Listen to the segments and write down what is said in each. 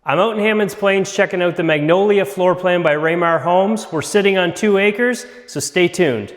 I'm out in Hammonds Plains checking out the Magnolia floor plan by Ramar Homes. We're sitting on 2 acres, so stay tuned.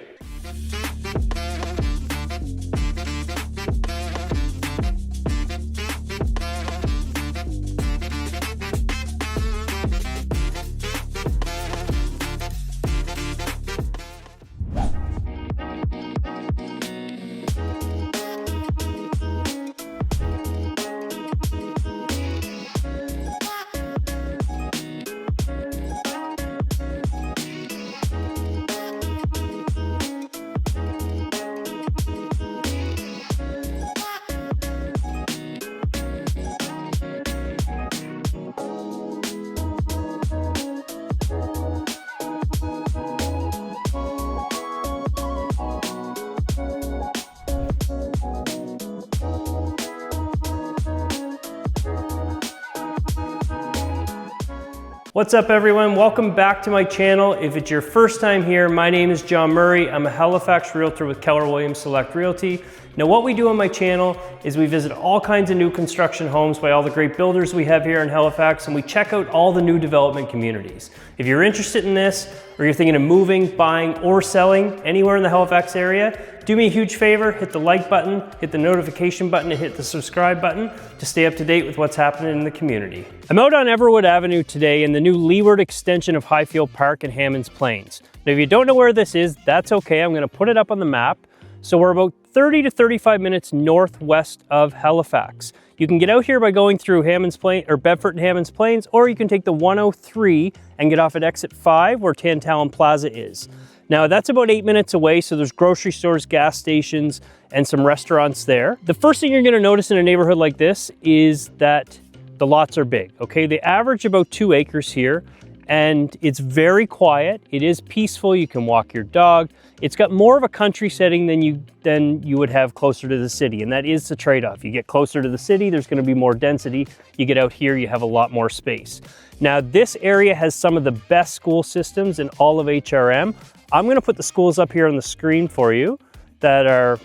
What's up everyone? Welcome back to my channel. If it's your first time here, my name is John Murray. I'm a Halifax Realtor with Keller Williams Select Realty. Now what we do on my channel is we visit all kinds of new construction homes by all the great builders we have here in Halifax, and we check out all the new development communities. If you're interested in this, or you're thinking of moving, buying, or selling anywhere in the Halifax area, do me a huge favor, hit the like button, hit the notification button, and hit the subscribe button to stay up to date with what's happening in the community. I'm out on Everwood Avenue today in the new leeward extension of Highfield Park in Hammonds Plains. Now if you don't know where this is, that's okay. I'm gonna put it up on the map. So we're about 30 to 35 minutes northwest of Halifax. You can get out here by going through Hammonds Plains or Bedford and Hammonds Plains, or you can take the 103 and get off at exit 5 where Tantallon Plaza is. Now that's about 8 minutes away, so there's grocery stores, gas stations, and some restaurants there. The first thing you're gonna notice in a neighborhood like this is that the lots are big, okay? They average about 2 acres here, and it's very quiet. It is peaceful, you can walk your dog. It's got more of a country setting than you would have closer to the city, and that is the trade-off. You get closer to the city, there's gonna be more density. You get out here, you have a lot more space. Now this area has some of the best school systems in all of HRM. I'm gonna put the schools up here on the screen for you that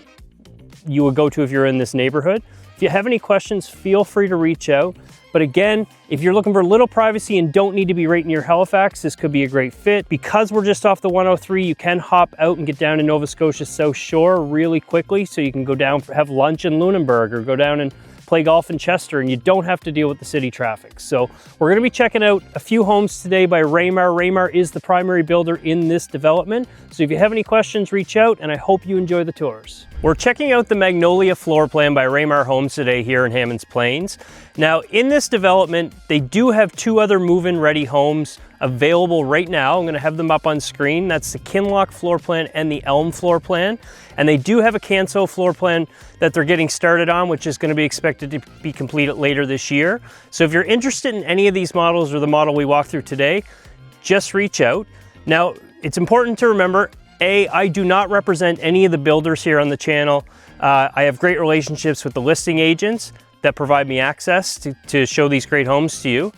you would go to if you're in this neighborhood. If you have any questions, feel free to reach out. But again, if you're looking for a little privacy and don't need to be right near Halifax, this could be a great fit. Because we're just off the 103, you can hop out and get down to Nova Scotia South Shore really quickly. So you can go down, have lunch in Lunenburg, or go down and play golf in Chester, and you don't have to deal with the city traffic. So we're gonna be checking out a few homes today by Ramar. Ramar is the primary builder in this development. So if you have any questions, reach out, and I hope you enjoy the tours. We're checking out the Magnolia floor plan by Ramar Homes today here in Hammonds Plains. Now in this development, they do have 2 other move-in ready homes available right now. I'm gonna have them up on screen. That's the Kinloch floor plan and the Elm floor plan. And they do have a Canso floor plan that they're getting started on, which is gonna be expected to be completed later this year. So if you're interested in any of these models or the model we walked through today, just reach out. Now, it's important to remember, I do not represent any of the builders here on the channel. I have great relationships with the listing agents that provide me access to show these great homes to you.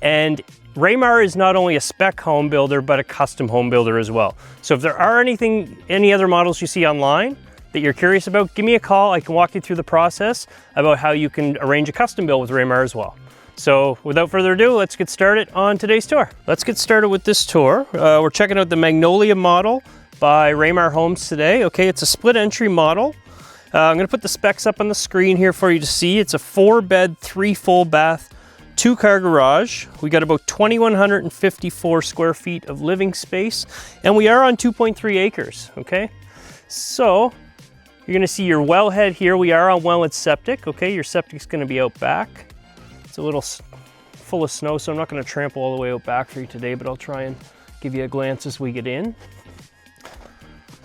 And Ramar is not only a spec home builder, but a custom home builder as well. So if there are any other models you see online that you're curious about, give me a call. I can walk you through the process about how you can arrange a custom build with Ramar as well. So without further ado, let's get started on today's tour. Let's get started with this tour. We're checking out the Magnolia model by Ramar Homes today. Okay, it's a split entry model. I'm gonna put the specs up on the screen here for you to see. It's a 4-bed, 3 full bath, 2-car garage. We got about 2,154 square feet of living space, and we are on 2.3 acres, okay? So you're gonna see your wellhead here. We are on wellhead septic, okay? Your septic's gonna be out back. It's a little full of snow, so I'm not gonna trample all the way out back for you today, but I'll try and give you a glance as we get in.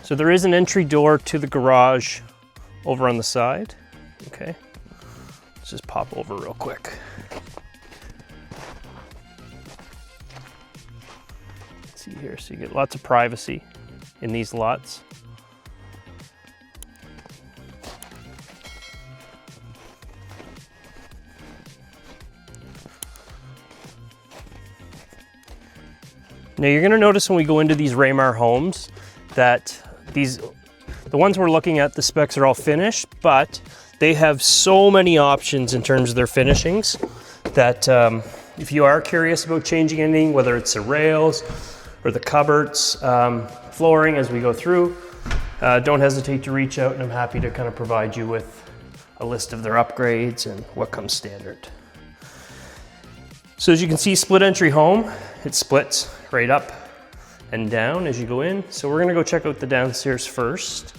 So there is an entry door to the garage over on the side, okay? Let's just pop over real quick. Let's see here, so you get lots of privacy in these lots. Now you're gonna notice when we go into these Ramar homes that the ones we're looking at, the specs are all finished, but they have so many options in terms of their finishings that If you are curious about changing anything, whether it's the rails or the cupboards, flooring as we go through, don't hesitate to reach out, and I'm happy to kind of provide you with a list of their upgrades and what comes standard. So as you can see, split entry home, it splits right up and down as you go in. So we're gonna go check out the downstairs first.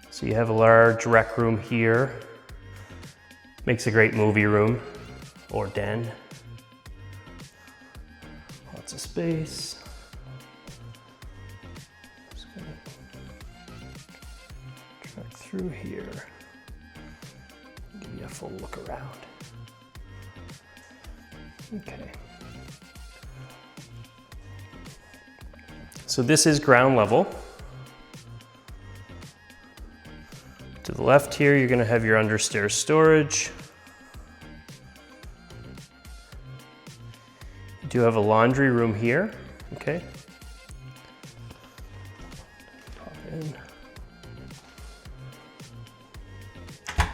So you have a large rec room here. Makes a great movie room or den. Lots of space. Just gonna track through here. Give you a full look around. Okay. So this is ground level. To the left here, you're gonna have your understairs storage. You do have a laundry room here, okay? Pop in.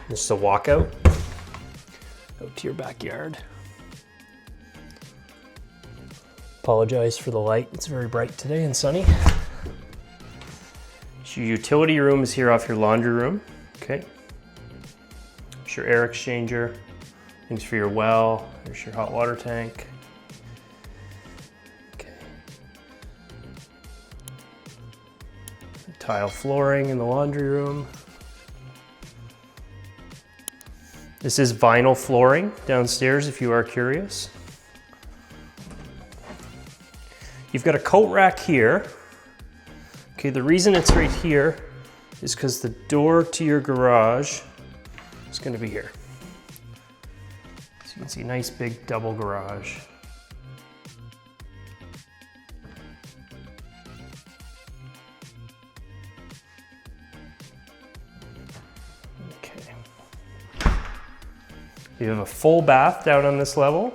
This is a walkout out to your backyard. Apologize for the light, it's very bright today and sunny. So your utility room is here off your laundry room, okay? There's your air exchanger, things for your well, there's your hot water tank. Okay. Tile flooring in the laundry room. This is vinyl flooring downstairs if you are curious. You've got a coat rack here. Okay, the reason it's right here is because the door to your garage is going to be here. So you can see a nice big double garage. Okay. You have a full bath down on this level.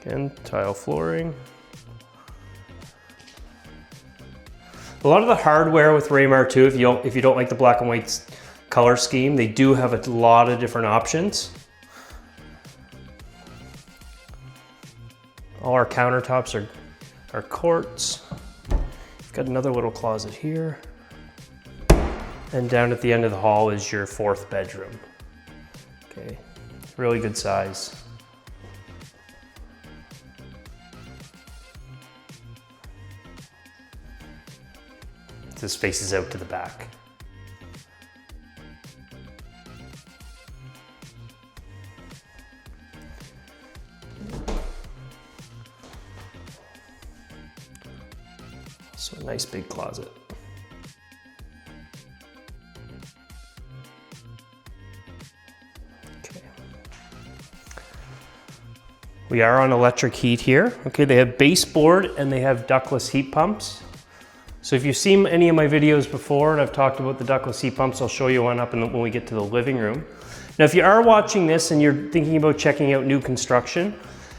Again, tile flooring. A lot of the hardware with Ramar too, if you don't like the black and white color scheme, they do have a lot of different options. All our countertops are quartz. We've got another little closet here. And down at the end of the hall is your 4th bedroom. Okay, really good size. The space is out to the back. So a nice big closet. Okay. We are on electric heat here. Okay, they have baseboard and they have ductless heat pumps. So if you've seen any of my videos before and I've talked about the ductless heat pumps, I'll show you one up when we get to the living room. Now, if you are watching this and you're thinking about checking out new construction,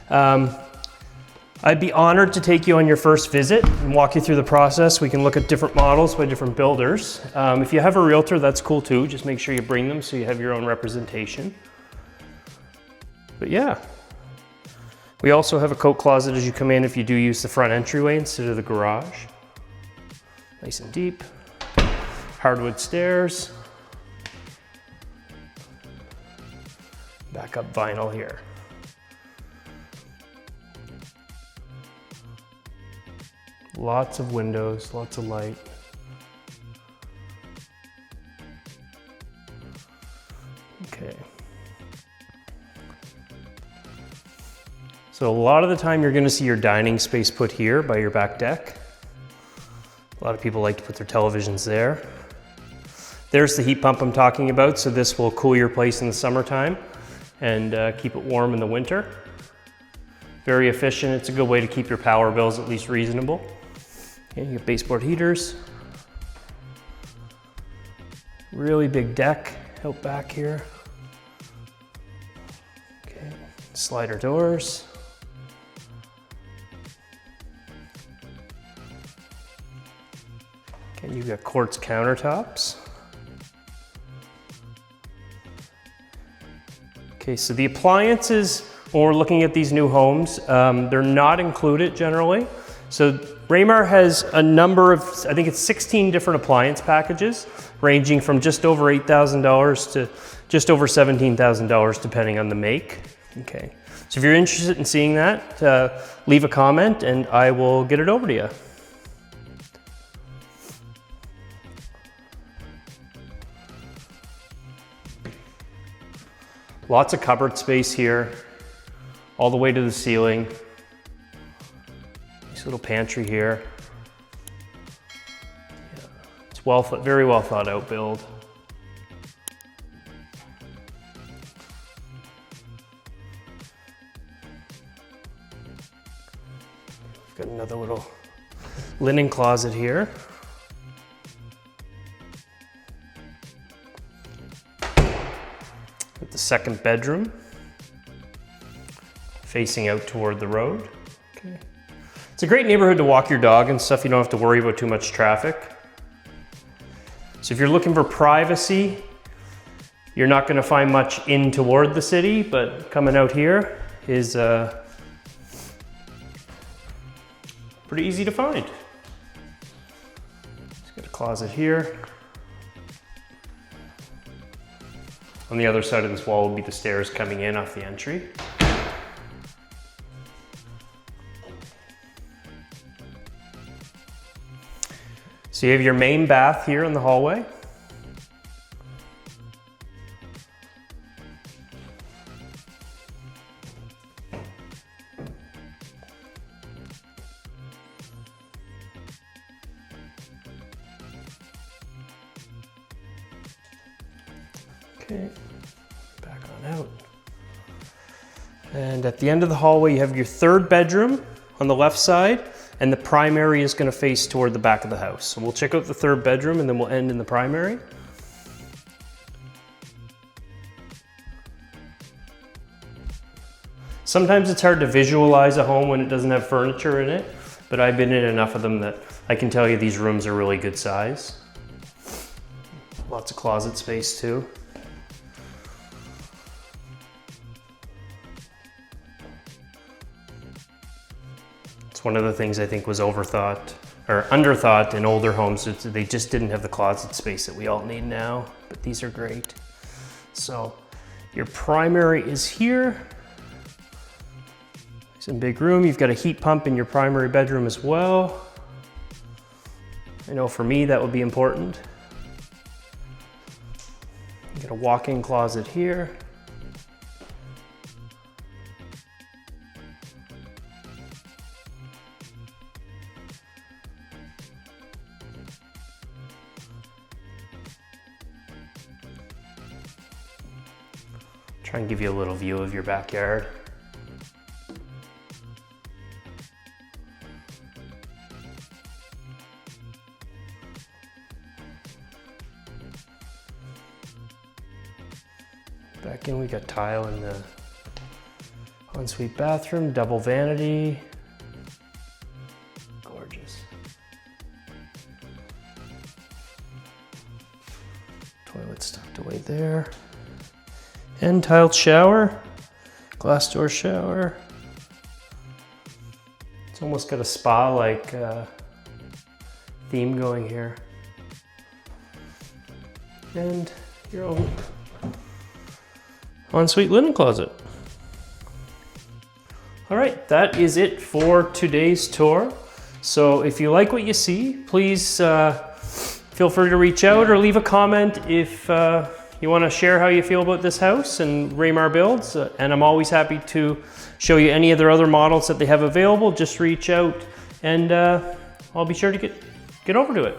I'd be honored to take you on your first visit and walk you through the process. We can look at different models by different builders. If you have a realtor, that's cool too. Just make sure you bring them so you have your own representation. But yeah. We also have a coat closet as you come in if you do use the front entryway instead of the garage. Nice and deep. Hardwood stairs. Backup vinyl here. Lots of windows, lots of light. Okay. So a lot of the time you're going to see your dining space put here by your back deck. A lot of people like to put their televisions there. There's the heat pump I'm talking about, so this will cool your place in the summertime and keep it warm in the winter. Very efficient. It's a good way to keep your power bills at least reasonable. Okay, you have baseboard heaters. Really big deck out back here. Okay, slider doors. Okay, you've got quartz countertops. Okay, so the appliances, when we're looking at these new homes, they're not included generally. So Ramar has a number of, I think it's 16 different appliance packages, ranging from just over $8,000 to just over $17,000, depending on the make. Okay, so if you're interested in seeing that, leave a comment and I will get it over to you. Lots of cupboard space here, all the way to the ceiling. Nice little pantry here. Yeah, it's very well thought out build. We've got another little linen closet here. The second bedroom, facing out toward the road. Okay. It's a great neighborhood to walk your dog and stuff. You don't have to worry about too much traffic. So if you're looking for privacy, you're not going to find much in toward the city, but coming out here is pretty easy to find. Just got a closet here. On the other side of this wall will be the stairs coming in off the entry. So you have your main bath here in the hallway. Okay, back on out. And at the end of the hallway, you have your third bedroom on the left side, and the primary is going to face toward the back of the house. So we'll check out the third bedroom and then we'll end in the primary. Sometimes it's hard to visualize a home when it doesn't have furniture in it, but I've been in enough of them that I can tell you these rooms are really good size. Lots of closet space too. One of the things I think was overthought or underthought in older homes. They just didn't have the closet space that we all need now, but these are great. So your primary is here. It's a big room. You've got a heat pump in your primary bedroom as well. I know for me that would be important. You got a walk-in closet here. Try and give you a little view of your backyard. Back in, we got tile in the ensuite bathroom, double vanity. Gorgeous. Toilet's tucked away there. And tiled shower, glass door shower. It's almost got a spa-like theme going here. And your own ensuite linen closet. All right, that is it for today's tour. So if you like what you see, please feel free to reach out or leave a comment if you want to share how you feel about this house and Ramar builds, and I'm always happy to show you any of their other models that they have available. Just reach out and I'll be sure to get over to it.